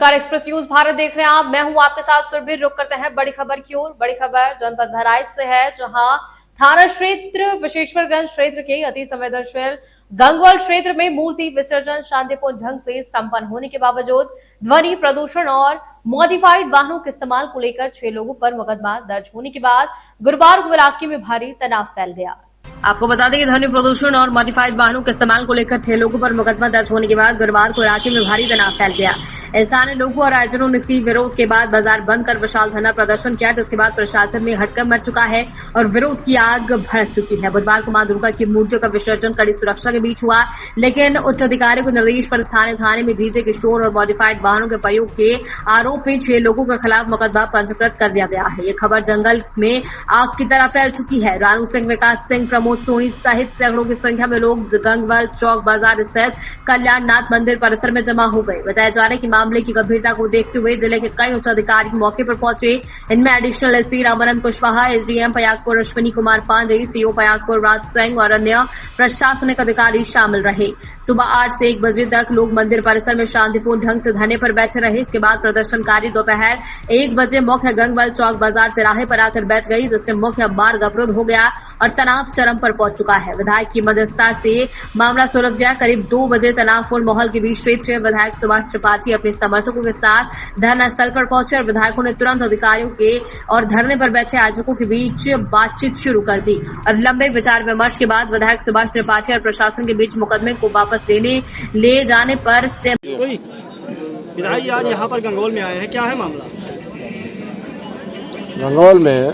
नमस्कार, express news Bharat देख रहे हैं आप। मैं हूं आपके साथ सुरभि। रुक करते हैं बड़ी खबर की ओर। बड़ी खबर जनपद बहराइच से है, जहां थाना क्षेत्र विशेश्वरगंज क्षेत्र के अति संवेदनशील गंगवाल क्षेत्र में मूर्ति विसर्जन शांतिपूर्ण ढंग से संपन्न होने के बावजूद ध्वनि प्रदूषण और मॉडिफाइड वाहनों के इस्तेमाल को लेकर 6 लोगों पर मुकदमा दर्ज होने के बाद गुरुवार को इलाके में भारी तनाव फैल गया। आपको बता दें कि ध्वनि प्रदूषण और मॉडिफाइड वाहनों के इस्तेमाल को लेकर 6 लोगों पर मुकदमा दर्ज होने के बाद गुरुवार को इलाके में भारी तनाव फैल गया। स्थानीय लोगों और आयोजकों ने इसकी विरोध के बाद बाजार बंद कर विशाल धरना प्रदर्शन किया, जिसके बाद प्रशासन में हड़कंप मच चुका है और विरोध की आग भड़क चुकी है। बुधवार को मां दुर्गा की मूर्तियों का विसर्जन कड़ी सुरक्षा के बीच हुआ, लेकिन उच्च अधिकारियों के निर्देश पर स्थानीय थाने में डीजे के शोर और मॉडिफाइड वाहनों के प्रयोग के आरोप में 6 लोगों के खिलाफ मुकदमा पंजीकृत कर दिया गया है। ये खबर जंगल में आग की तरह फैल चुकी है। रानू सिंह, विकास सिंह, प्रमोद सोनी सहित सैकड़ों की संख्या में लोग गंगवाल चौक बाजार स्थित कल्याणनाथ मंदिर परिसर में जमा हो गए। बताया जा रहा है कि मामले की गंभीरता को देखते हुए जिले के कई उच्च अधिकारी मौके पर पहुंचे। इनमें additional SP Ramanand Kushwaha, SDM Payagpur Ashwini Kumar Pandey, CO Payagpur Raj Singh और अन्य प्रशासनिक अधिकारी शामिल रहे। सुबह 8 से 1 बजे तक लोग मंदिर परिसर में शांतिपूर्ण ढंग से धरने पर बैठे रहे। इसके बाद प्रदर्शनकारी दोपहर 1 बजे मुख्य गंगवाल चौक बाजार तिराहे पर आकर बैठ गई, जिससे मुख्य मार्ग अवरुद्ध हो गया और तनाव चरम पर पहुंच चुका है। विधायक की मध्यस्थता से मामला सुलझ गया। करीब 2 बजे तनावपूर्ण माहौल के बीच क्षेत्रीय विधायक सुभाष त्रिपाठी अपने समर्थकों के साथ धरना स्थल पर पहुंचे और विधायकों ने तुरंत अधिकारियों के और धरने पर बैठे आयोजकों के बीच बातचीत शुरू कर दी और लंबे विचार विमर्श के बाद विधायक सुभाष त्रिपाठी और प्रशासन के बीच मुकदमे को वापस ले जाने पर विधायक आज यहाँ पर गंगौल में आए हैं, क्या है मामला? गंगौल में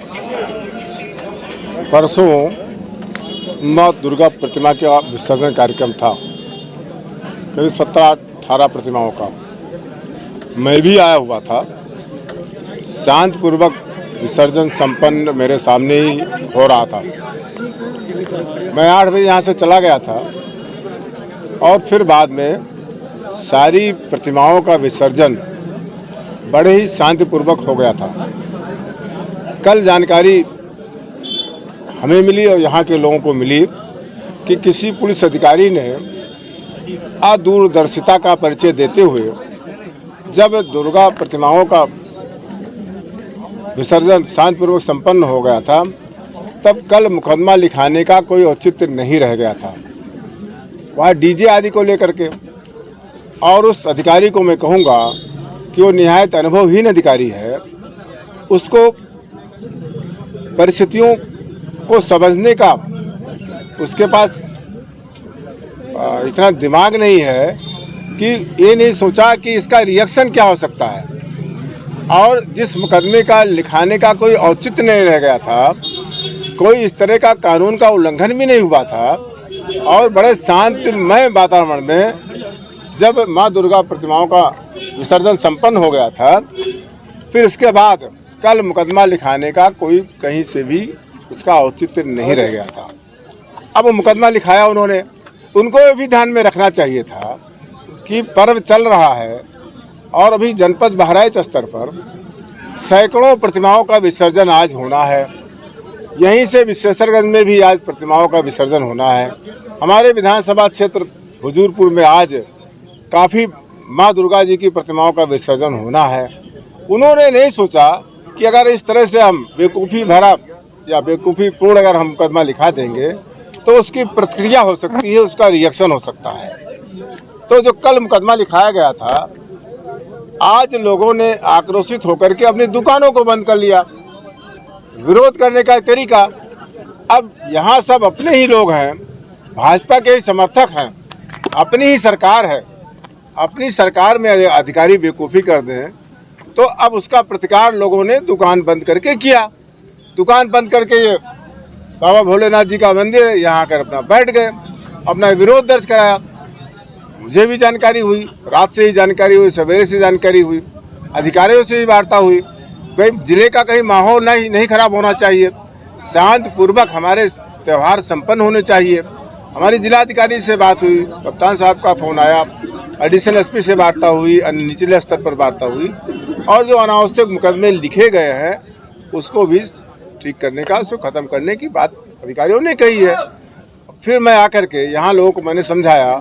परसों माँ दुर्गा प्रतिमा का विसर्जन कार्यक्रम था, करीब 17-18 प्रतिमाओं का। मैं भी आया हुआ था। शांतिपूर्वक विसर्जन संपन्न मेरे सामने ही हो रहा था। मैं 8 बजे यहाँ से चला गया था और फिर बाद में सारी प्रतिमाओं का विसर्जन बड़े ही शांतिपूर्वक हो गया था। कल जानकारी हमें मिली और यहाँ के लोगों को मिली कि किसी पुलिस अधिकारी ने अदूरदर्शिता का परिचय देते हुए जब दुर्गा प्रतिमाओं का विसर्जन शांतिपूर्वक संपन्न हो गया था, तब कल मुकदमा लिखाने का कोई औचित्य नहीं रह गया था वह डीजे आदि को लेकर के। और उस अधिकारी को मैं कहूँगा कि वो निहायत अनुभवहीन अधिकारी है। उसको परिस्थितियों को समझने का उसके पास इतना दिमाग नहीं है कि ये नहीं सोचा कि इसका रिएक्शन क्या हो सकता है। और जिस मुकदमे का लिखाने का कोई औचित्य नहीं रह गया था, कोई इस तरह का कानून का उल्लंघन भी नहीं हुआ था और बड़े शांतिमय वातावरण में जब माँ दुर्गा प्रतिमाओं का विसर्जन संपन्न हो गया था, फिर इसके बाद कल मुकदमा लिखाने का कोई कहीं से भी उसका औचित्य नहीं रह गया था। अब मुकदमा लिखाया उन्होंने, उनको भी ध्यान में रखना चाहिए था कि पर्व चल रहा है और अभी जनपद बहराइच स्तर पर सैकड़ों प्रतिमाओं का विसर्जन आज होना है। यहीं से विशेषरगंज में भी आज प्रतिमाओं का विसर्जन होना है। हमारे विधानसभा क्षेत्र हुजूरपुर में आज काफ़ी माँ दुर्गा जी की प्रतिमाओं का विसर्जन होना है। उन्होंने नहीं सोचा कि अगर इस तरह से हम बेवकूफ़ी भरा या बेवकूफ़ी पूर्ण अगर हम मुकदमा लिखा देंगे तो उसकी प्रतिक्रिया हो सकती है, उसका रिएक्शन हो सकता है। तो जो कल मुकदमा लिखाया गया था, आज लोगों ने आक्रोशित होकर के अपनी दुकानों को बंद कर लिया। विरोध करने का तरीका, अब यहाँ सब अपने ही लोग हैं, भाजपा के ही समर्थक हैं, अपनी ही सरकार है। अपनी सरकार में अधिकारी बेवकूफ़ी कर दें तो अब उसका प्रतिकार लोगों ने दुकान बंद करके किया। दुकान बंद करके ये बाबा भोलेनाथ जी का मंदिर है, यहाँ आकर अपना बैठ गए, अपना विरोध दर्ज कराया। मुझे भी जानकारी हुई, रात से ही जानकारी हुई, सवेरे से जानकारी हुई, अधिकारियों से भी वार्ता हुई। भाई जिले का कहीं माहौल नहीं खराब होना चाहिए, शांतिपूर्वक हमारे त्यौहार संपन्न होने चाहिए। हमारी जिलाधिकारी से बात हुई, कप्तान साहब का फ़ोन आया, एडिशनल एसपी से वार्ता हुई, अन्य निचले स्तर पर वार्ता हुई और जो अनावश्यक मुकदमे लिखे गए हैं उसको भी ठीक करने का, उसको ख़त्म करने की बात अधिकारियों ने कही है। फिर मैं आकर के यहाँ लोगों को मैंने समझाया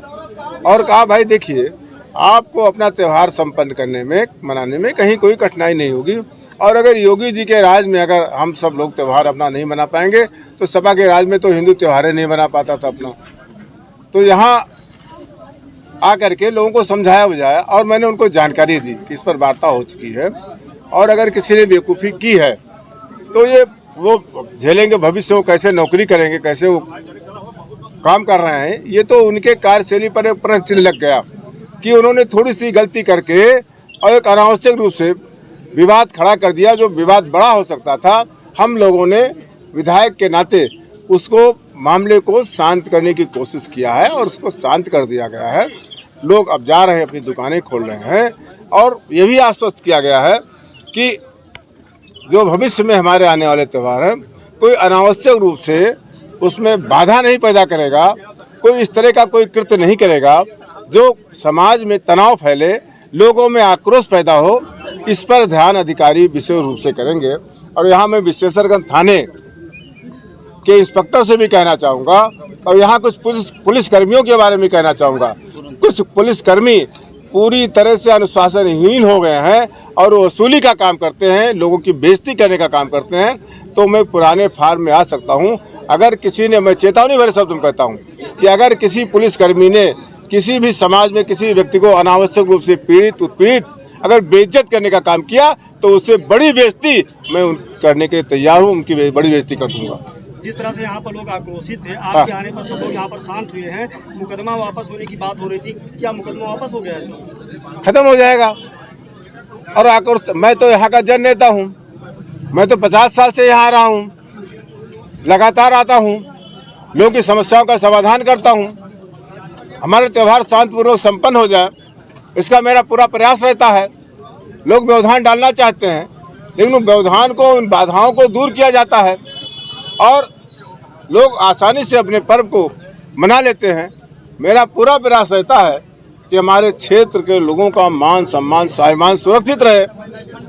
और कहा भाई देखिए आपको अपना त्यौहार संपन्न करने में, मनाने में कहीं कोई कठिनाई नहीं होगी। और अगर योगी जी के राज में अगर हम सब लोग त्यौहार अपना नहीं मना पाएंगे तो सपा के राज में तो हिंदू त्यौहार नहीं मना पाता था अपना। तो यहाँ आकर के लोगों को समझाया बुझाया और मैंने उनको जानकारी दी कि इस पर वार्ता हो चुकी है और अगर किसी ने बेवकूफ़ी की है तो ये वो झेलेंगे, भविष्य में कैसे नौकरी करेंगे, कैसे वो काम कर रहे हैं। ये तो उनके कार्यशैली पर एक प्रश्न चिन्ह लग गया कि उन्होंने थोड़ी सी गलती करके और एक अनावश्यक रूप से विवाद खड़ा कर दिया, जो विवाद बड़ा हो सकता था। हम लोगों ने विधायक के नाते उसको मामले को शांत करने की कोशिश किया है और उसको शांत कर दिया गया है। लोग अब जा रहे हैं, अपनी दुकानें खोल रहे हैं और ये भी आश्वस्त किया गया है कि जो भविष्य में हमारे आने वाले त्यौहार हैं कोई अनावश्यक रूप से उसमें बाधा नहीं पैदा करेगा, कोई इस तरह का कोई कृत्य नहीं करेगा जो समाज में तनाव फैले, लोगों में आक्रोश पैदा हो। इस पर ध्यान अधिकारी विशेष रूप से करेंगे। और यहाँ मैं विश्वेश्वरगंज थाने के इंस्पेक्टर से भी कहना चाहूँगा और यहाँ कुछ पुलिस कर्मियों के बारे में कहना चाहूँगा। कुछ पुलिसकर्मी पूरी तरह से अनुशासनहीन हो गए हैं और वो वसूली का काम करते हैं, लोगों की बेइज्जती करने का काम करते हैं। तो मैं पुराने फार्म में आ सकता हूँ। अगर किसी ने, मैं चेतावनी भरे शब्द में कहता हूँ कि अगर किसी पुलिसकर्मी ने किसी भी समाज में किसी व्यक्ति को अनावश्यक रूप से पीड़ित उत्पीड़ित अगर बेइज्जत करने का काम किया तो उससे बड़ी बेइज्जती मैं करने के तैयार हूँ, उनकी बड़ी बेइज्जती कर दूंगा। जिस तरह से यहाँ पर लोग आक्रोशित हैं, आपके आने पर सब लोग यहाँ पर शांत हुए हैं। मुकदमा वापस होने की बात हो रही थी, क्या मुकदमा वापस हो गया है? खत्म हो जाएगा। और आक्रोश, मैं तो यहाँ का जन नेता हूँ, मैं तो 50 साल से यहाँ आ रहा हूँ, लगातार आता हूँ, लोगों की समस्याओं का समाधान करता हूँ। हमारे त्यौहार शांतिपूर्वक संपन्न हो जाए, इसका मेरा पूरा प्रयास रहता है। लोग व्यवधान डालना चाहते हैं लेकिन उन व्यवधान को, उन बाधाओं को दूर किया जाता है और लोग आसानी से अपने पर्व को मना लेते हैं। मेरा पूरा प्रयास रहता है कि हमारे क्षेत्र के लोगों का मान सम्मान, स्वाभिमान सुरक्षित रहे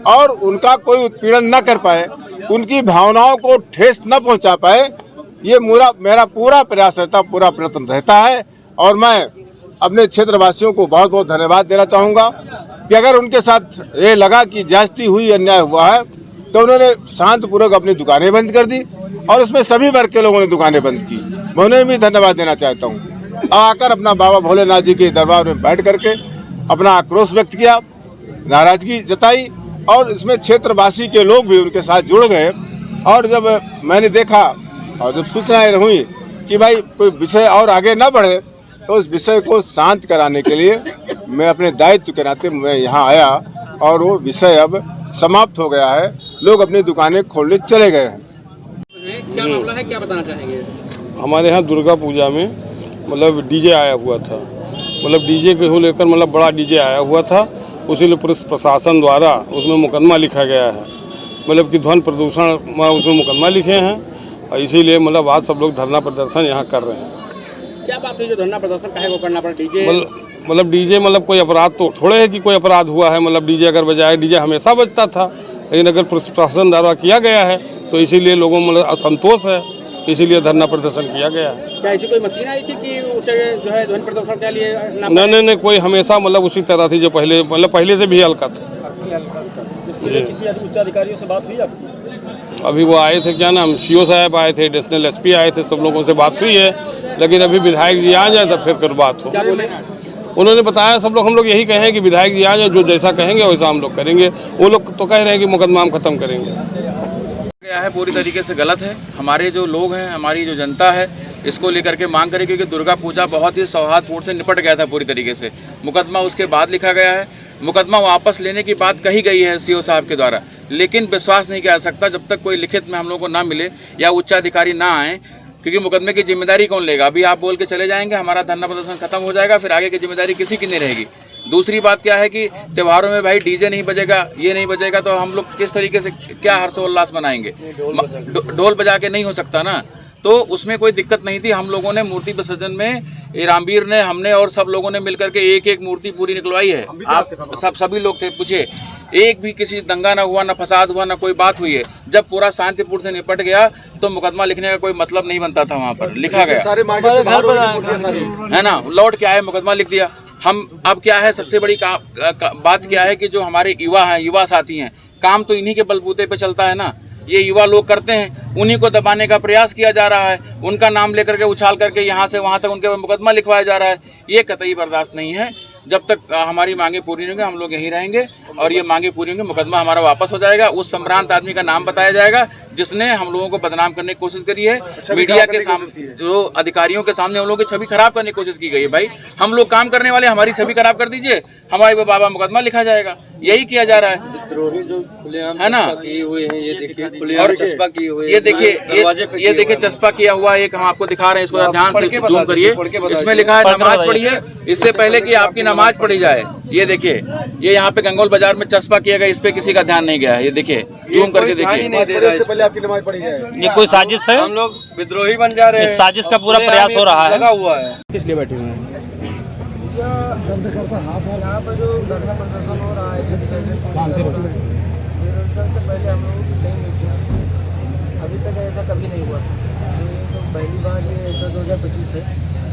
और उनका कोई उत्पीड़न न कर पाए, उनकी भावनाओं को ठेस न पहुंचा पाए। ये मेरा पूरा प्रयास रहता, पूरा प्रयत्न रहता है। और मैं अपने क्षेत्रवासियों को बहुत बहुत धन्यवाद देना चाहूँगा कि अगर उनके साथ ये लगा कि ज्यादती हुई, अन्याय हुआ है, तो उन्होंने शांतिपूर्वक अपनी दुकानें बंद कर दी और उसमें सभी वर्ग के लोगों ने दुकानें बंद की। मैं उन्हें भी धन्यवाद देना चाहता हूँ। आकर अपना बाबा भोलेनाथ जी के दरबार में बैठ करके अपना आक्रोश व्यक्त किया, नाराजगी जताई और इसमें क्षेत्रवासी के लोग भी उनके साथ जुड़ गए। और जब मैंने देखा और जब सूचनाएं हुई कि भाई कोई विषय और आगे न बढ़े तो उस विषय को शांत कराने के लिए मैं अपने दायित्व के नाते मैं यहाँ आया और वो विषय अब समाप्त हो गया है। लोग अपनी दुकानें खोलने चले गए हैं। क्या मामला है, क्या बताना चाहेंगे? हमारे यहाँ दुर्गा पूजा में मतलब डीजे आया हुआ था, मतलब डीजे को लेकर मतलब बड़ा डीजे आया हुआ था, उसीलिए पुलिस प्रशासन द्वारा उसमें मुकदमा लिखा गया है, मतलब कि ध्वनि प्रदूषण उसमें मुकदमा लिखे हैं और इसीलिए मतलब आज सब लोग धरना प्रदर्शन यहाँ कर रहे हैं। क्या बात है जो धरना प्रदर्शन काहे को करना पड़ा? डीजे मतलब डीजे मतलब कोई अपराध तो थोड़े है कि कोई अपराध हुआ है। मतलब डीजे अगर बजाए, डीजे हमेशा बजता था, लेकिन अगर पुलिस प्रशासन द्वारा किया गया है तो इसीलिए लोगों में मतलब असंतोष है, इसीलिए धरना प्रदर्शन किया गया है। क्या ऐसी कोई मशीन आई थी कि जो है ध्वनि प्रदर्शन के लिए? नहीं, कोई हमेशा मतलब उसी तरह थी जो पहले, मतलब पहले से भी हल्का था। किसी उच्च अधिकारियों से बात हुई आपकी? अभी वो आए थे, क्या नाम, सीओ साहब आए थे, एडिशनल एसपी आए थे, सब लोगों से बात हुई है, लेकिन अभी विधायक जी आ जाए तो फिर कर बात हो। उन्होंने बताया सब लोग, हम लोग यही कहें कि विधायक जी आ जाए, जो जैसा कहेंगे वैसा हम लोग करेंगे। वो लोग तो कह रहे हैं कि मुकदमा हम खत्म करेंगे। गया है पूरी तरीके से गलत है। हमारे जो लोग हैं, हमारी जो जनता है, इसको लेकर के मांग करें, क्योंकि दुर्गा पूजा बहुत ही सौहार्दपूर्ण से निपट गया था पूरी तरीके से। मुकदमा उसके बाद लिखा गया है, मुकदमा वापस लेने की बात कही गई है सीओ साहब के द्वारा, लेकिन विश्वास नहीं किया जा सकता जब तक कोई लिखित में हम लोग को ना मिले या उच्चाधिकारी ना आए, क्योंकि मुकदमे की जिम्मेदारी कौन लेगा? अभी आप बोल के चले जाएंगे, हमारा धरना प्रदर्शन खत्म हो जाएगा, फिर आगे की जिम्मेदारी किसी की नहीं रहेगी। दूसरी बात क्या है कि त्योहारों में भाई डीजे नहीं बजेगा, ये नहीं बजेगा, तो हम लोग किस तरीके से क्या हर्षोल्लास मनाएंगे? ढोल बजा के नहीं हो सकता ना। तो उसमें कोई दिक्कत नहीं थी। हम लोगों ने मूर्ति विसर्जन में, रामवीर ने, हमने और सब लोगों ने मिलकर के एक एक मूर्ति पूरी निकलवाई है। आप सभी लोग थे, पूछे, एक भी किसी दंगा ना हुआ, ना फसाद हुआ, ना कोई बात हुई है। जब पूरा शांतिपूर्ण से निपट गया तो मुकदमा लिखने का कोई मतलब नहीं बनता था। वहाँ पर लिखा गया है ना, लौट के आए, मुकदमा लिख दिया। हम अब क्या है, सबसे बड़ी बात क्या है कि जो हमारे युवा हैं, युवा साथी हैं, काम तो इन्हीं के बलबूते पे चलता है ना। ये युवा लोग करते हैं, उन्हीं को दबाने का प्रयास किया जा रहा है, उनका नाम लेकर के उछाल करके यहाँ से वहाँ तक उनके मुकदमा लिखवाया जा रहा है। ये कतई बर्दाश्त नहीं है। जब तक हमारी मांगे पूरी नहीं होंगी हम लोग यहीं रहेंगे, और ये मांगे पूरी होंगी, मुकदमा हमारा वापस हो जाएगा। उस संभ्रांत आदमी का नाम बताया जाएगा जिसने हम लोगों को बदनाम करने की कोशिश करी है। मीडिया के सामने, जो अधिकारियों के सामने हम लोगों की छवि खराब करने की कोशिश की गई है। भाई हम लोग काम करने वाले, हमारी छवि खराब कर दीजिए, हमारे वो बाबा मुकदमा लिखा जाएगा। यही किया जा रहा है, विद्रोही जो खुलेआम है ना। किए हुए हैं, ये देखिए और खुलेआम चस्पा किए हुए हैं, ये देखिए चस्पा किया हुआ एक हम आपको दिखा रहे हैं, इसको ध्यान से जूम करिए। इसमें लिखा है नमाज पढ़ी है, इससे पहले कि आपकी नमाज पढ़ी जाए। ये देखिए, ये यहाँ पे गंगोल बाजार में चस्पा किया गया, इस पे किसी का ध्यान नहीं गया है। ये देखिए, जूम करके देखिए, पहले आपकी नमाज पढ़ी जाए। ये कोई साजिश है, हम लोग विद्रोही बन जा रहे हैं। इस साजिश का पूरा प्रयास हो रहा है। लगा हुआ है। किस लिए बैठे हुए हैं? यहाँ पर जो धरना प्रदर्शन हो रहा है, बेरोजगार से पहले हम लोगों की नहीं मिलती, अभी तक ऐसा कभी नहीं हुआ। तो पहली बार ये ऐसा 2025 है,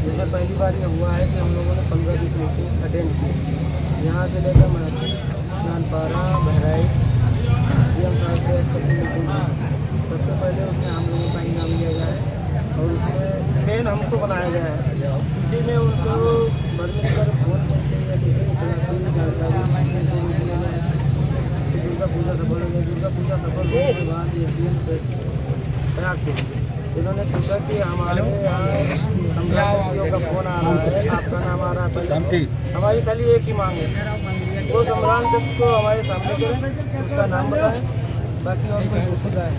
जिसमें पहली बार ये हुआ है कि हम लोगों ने 15-20 मीटिंग अटेंड की। यहाँ से लेकर महसी, नानपारा, बहराइच, DM साहब के सबकी मीटिंग की। सबसे पहले उसमें हम लोगों का इनाम लिया गया है और उसमें मेन हमको बनाया गया है। किसी ने उनको मरने पर फोन करते या किसी ने जानकारी दुर्गा पूजा सफल हो गई। दुर्गा पूजा सफल होने के बाद प्रयाग के इन्होंने पूछा कि हमारे यहाँ सम्रांतियों का फोन आ रहा है, आपका नाम आ रहा है। हमारी खाली एक ही मांग है, वो सम्रांत को हमारे सामने करें, उसका नाम बताएं, बाकी और कोई पूछता है।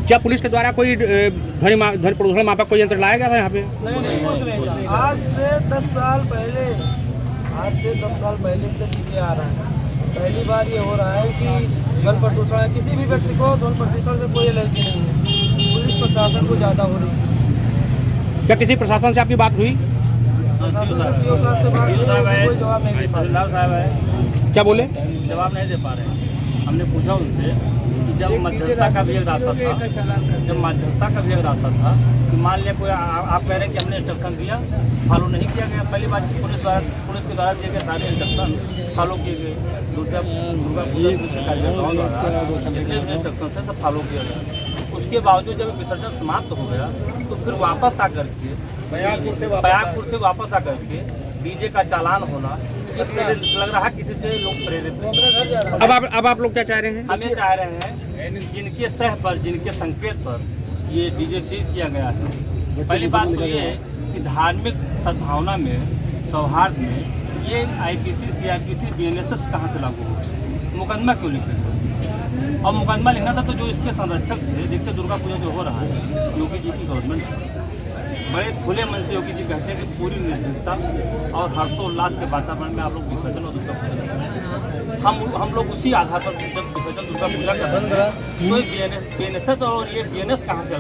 क्या पुलिस के द्वारा कोई ध्वनि प्रदूषण मापक कोई यंत्र लाया गया था यहाँ पे? नहीं, कुछ नहीं था। आज से 10 साल पहले से चीज़ें आ रहा है। पहली बार ये हो रहा है कि ध्वनि प्रदूषण है, किसी भी व्यक्ति को ध्वनि प्रदूषण से कोई एलर्जी नहीं है। पुलिस प्रशासन को ज़्यादा हो रही है। क्या किसी प्रशासन से आपकी बात हुई? प्रशासन से CO साहब से बात हुई, कोई जवाब नहीं दे पा रहे। क्या बोले? जवाब नहीं दे पा रहे हैं। हमने पूछा उनसे कि जब मध्यस्थता का भी एक रास्ता था, कि मान लिया कोई आप कह रहे हैं कि हमने इंस्ट्रक्शन दिया, फॉलो नहीं किया गया। पहली बात पुलिस के द्वारा दिए गए सारे इंस्ट्रक्शन फॉलो किए गए। दुर्गा पूजा के कार्यकर्ताओं द्वारा जितने भी इंस्ट्रक्शन है सब फॉलो किया गया। उसके बावजूद जब विसर्जन समाप्त हो गया तो फिर वापस आकर के बयागपुर से वापस आकर के डीजे का चालान होना लग रहा है किसी से लोग प्रेरित। अब आप लोग क्या चाह रहे हैं? हम ये चाह रहे हैं जिनके सह पर, जिनके संकेत पर ये डीजे सीज किया गया है। पहली बात तो ये है कि धार्मिक सद्भावना में, सौहार्द में ये IPC, CRPC, BNSS कहाँ से लागू हो? मुकदमा क्यों लिखे? और मुकदमा लिखना था तो जो इसके संरक्षक थे, देखते दुर्गा पूजा जो हो रहा है, योगी जी की गवर्नमेंट बड़े खुले मन से योगी जी कहते हैं कि पूरी निर्भीकता और हर्षोल्लास के वातावरण में आप लोग विसर्जन और दुर्गा पूजा करें। हम लोग उसी आधार पर जब विसर्जन दुर्गा पूजा कर रहे हैं तो BNSS और ये BNS कहाँ से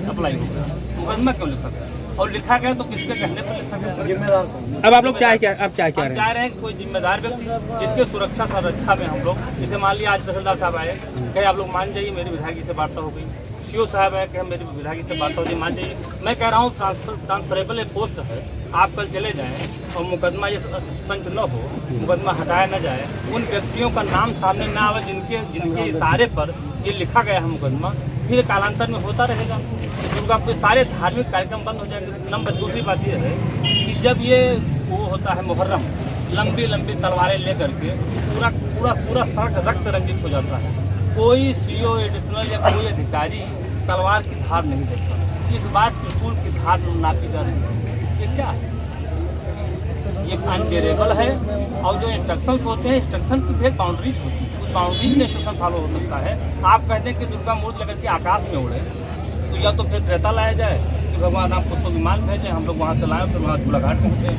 अप्लाई हो गया? मुकदमा क्यों लिखा गया? और लिखा गया तो किसके कहने पर लिखा गया? जिम्मेदार। अब आप लोग चाह क्या चाह रहे हैं कि कोई जिम्मेदार व्यक्ति जिसके सुरक्षा संरक्षा में हम लोग, जैसे मान लिया आज तहसीलदार साहब आए, कहे आप लोग मान जाइए मेरी विधायक जी से वार्ता हो गई। CO साहब है कि हम मेरी विधायक जी से वार्ता हो गई, मान जाइए। मैं कह रहा हूँ ट्रांसफरेबल पोस्ट है, आप कल चले जाएँ और मुकदमा ये पंच न हो, मुकदमा हटाया न जाए, उन व्यक्तियों का नाम सामने न आवे जिनके इशारे पर ये लिखा गया है मुकदमा, फिर कालांतर में होता रहेगा। दुर्गा पूजा सारे धार्मिक कार्यक्रम बंद हो जाएंगे। नंबर दूसरी बात ये है कि जब ये वो होता है मुहर्रम, लंबी लंबी तलवारें लेकर के पूरा सड़क रक्त रंजित हो जाता है। कोई CO एडिशनल या कोई अधिकारी तलवार की धार नहीं देखता। इस बार त्रिशूल की धार नापी जा रही है, ये क्या है? ये अनबेरेबल है। और जो इंस्ट्रक्शंस होते हैं, इंस्ट्रक्शन की भी एक बाउंड्रीज होती है, उस बाउंड्रीज में इंस्ट्रक्शन फॉलो हो सकता है। आप कहते हैं कि दुर्गा मूर्ति लेकर के आकाश में उड़े, तो या तो फिर त्रेता लाया जाए कि भगवान आप खुद को विमान भेजें, हम लोग वहाँ से लाएँ, फिर वहाँ झूला घाट पहुँचे।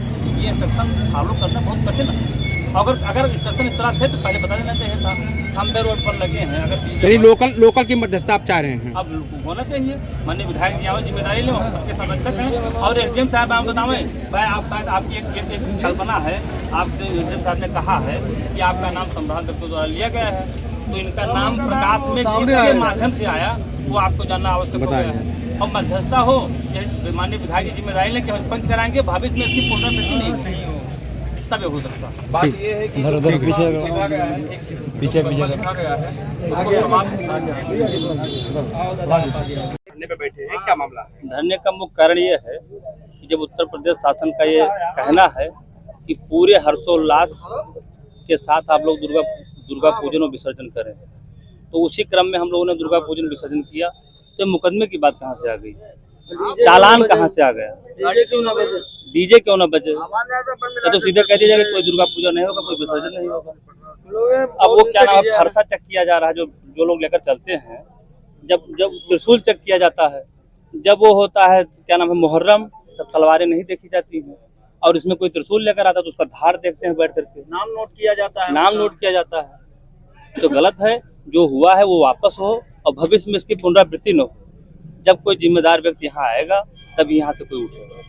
ये इंस्ट्रक्शन फॉलो करना बहुत कठिन है। अगर इंस्ट्रक्शन इस तरह से तो पहले बता देना चाहिए था। हम पे रोड पर लगे हैं, अगर लोकल की मध्यस्थता आप चाह रहे हैं? अब होना चाहिए। माननीय विधायक जी आओ, जिम्मेदारी लो, सबके संरक्षक हैं। और SDM साहब आप बतावें भाई, आप शायद आपकी एक कल्पना है, आपसे SDM साहब ने कहा है कि आपका नाम सम्राट व्यक्ति द्वारा लिया गया है, तो इनका नाम प्रकाश में किसके माध्यम से आया वो आपको जानना आवश्यक हो गया है। और मध्यस्थता हो, माननीय विधायक जी जिम्मेदारी लें कि हम पंच कराएंगे, भविष्य में इसकी पुनरावृत्ति नहीं होगी। तब ये हो सकता है। बात ये है कि जो लिखा गया है पीछे लिखा गया है उसको समाप्त धरने पे बैठे हैं, क्या मामला है? धरने का मुख्य कारण ये है कि जब उत्तर प्रदेश शासन का ये कहना है कि पूरे हर्षोल्लास के साथ आप लोग दुर्गा पूजन और विसर्जन करें, तो उसी क्रम में हम लोगों ने दुर्गा पूजन विसर्जन किया, तो मुकदमे की बात कहाँ से आ गई, चालान कहाँ से आ गया, डीजे क्यों ना बजे, तो सीधे कह दिया जाए कि कोई दुर्गा पूजा नहीं होगा, कोई विसर्जन नहीं होगा। अब वो क्या नाम है, फरसा चेक किया जा रहा है, जो लोग लेकर चलते हैं, जब त्रिशूल चेक किया जाता है, जब वो होता है क्या नाम है मुहर्रम, तब तलवारें नहीं देखी जाती हैं, और इसमें कोई त्रिशूल लेकर आता है तो उसका धार देखते हैं बैठ करके, नाम नोट किया जाता है, नाम नोट किया जाता है। तो गलत है, जो हुआ है वो वापस हो और भविष्य में इसकी पुनरावृत्ति न हो। जब कोई जिम्मेदार व्यक्ति यहाँ आएगा तब यहाँ से कोई उठेगा।